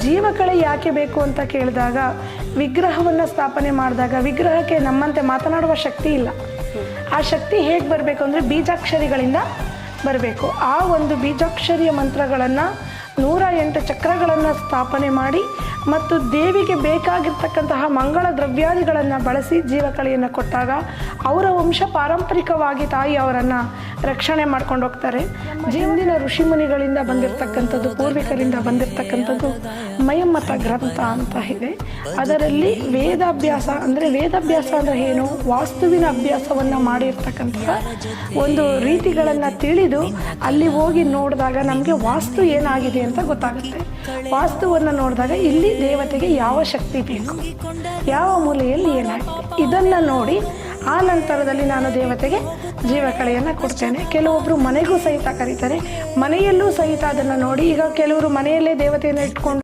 ಜೀವಕಳೆ ಯಾಕೆ ಬೇಕು ಅಂತ ಕೇಳಿದಾಗ, ವಿಗ್ರಹವನ್ನು ಸ್ಥಾಪನೆ ಮಾಡಿದಾಗ ವಿಗ್ರಹಕ್ಕೆ ನಮ್ಮಂತೆ ಮಾತನಾಡುವ ಶಕ್ತಿ ಇಲ್ಲ. ಆ ಶಕ್ತಿ ಹೇಗೆ ಬರಬೇಕು ಅಂದರೆ ಬೀಜಾಕ್ಷರಿಗಳಿಂದ ಬರಬೇಕು. ಆ ಒಂದು ಬೀಜಾಕ್ಷರಿಯ ಮಂತ್ರಗಳನ್ನು 108 ಚಕ್ರಗಳನ್ನು ಸ್ಥಾಪನೆ ಮಾಡಿ ಮತ್ತು ದೇವಿಗೆ ಬೇಕಾಗಿರ್ತಕ್ಕಂತಹ ಮಂಗಳ ದ್ರವ್ಯಾದಿಗಳನ್ನು ಬಳಸಿ ಜೀವಕಳೆಯನ್ನು ಕೊಟ್ಟಾಗ ಅವರ ವಂಶ ಪಾರಂಪರಿಕವಾಗಿ ತಾಯಿ ಅವರನ್ನು ರಕ್ಷಣೆ ಮಾಡ್ಕೊಂಡು ಹೋಗ್ತಾರೆ. ಹಿಂದಿನ ಋಷಿಮುನಿಗಳಿಂದ ಬಂದಿರತಕ್ಕಂಥದ್ದು, ಪೂರ್ವಿಕರಿಂದ ಬಂದಿರತಕ್ಕಂಥದ್ದು ಮಯಮ್ಮತ ಗ್ರಂಥ ಅಂತ ಇದೆ. ಅದರಲ್ಲಿ ವೇದಾಭ್ಯಾಸ ಅಂದರೆ ಏನು, ವಾಸ್ತುವಿನ ಅಭ್ಯಾಸವನ್ನು ಮಾಡಿರ್ತಕ್ಕಂತಹ ಒಂದು ರೀತಿಗಳನ್ನು ತಿಳಿದು ಅಲ್ಲಿ ಹೋಗಿ ನೋಡಿದಾಗ ನಮಗೆ ವಾಸ್ತು ಏನಾಗಿದೆ ಅಂತ ಗೊತ್ತಾಗುತ್ತೆ. ವಾಸ್ತುವನ್ನು ನೋಡಿದಾಗ ಇಲ್ಲಿ ದೇವತೆಗೆ ಯಾವ ಶಕ್ತಿ ಬೇಕು, ಯಾವ ಮೂಲೆಯಲ್ಲಿ ಏನಾಗಿದೆ, ಇದನ್ನು ನೋಡಿ ಆ ನಂತರದಲ್ಲಿ ನಾನು ದೇವತೆಗೆ ಜೀವಕಳೆಯನ್ನು ಕೊಡ್ತೇನೆ. ಕೆಲವೊಬ್ಬರು ಮನೆಗೂ ಸಹಿತ ಕರೀತಾರೆ, ಮನೆಯಲ್ಲೂ ಸಹಿತ ಅದನ್ನು ನೋಡಿ. ಈಗ ಕೆಲವರು ಮನೆಯಲ್ಲೇ ದೇವತೆಯನ್ನು ಇಟ್ಕೊಂಡು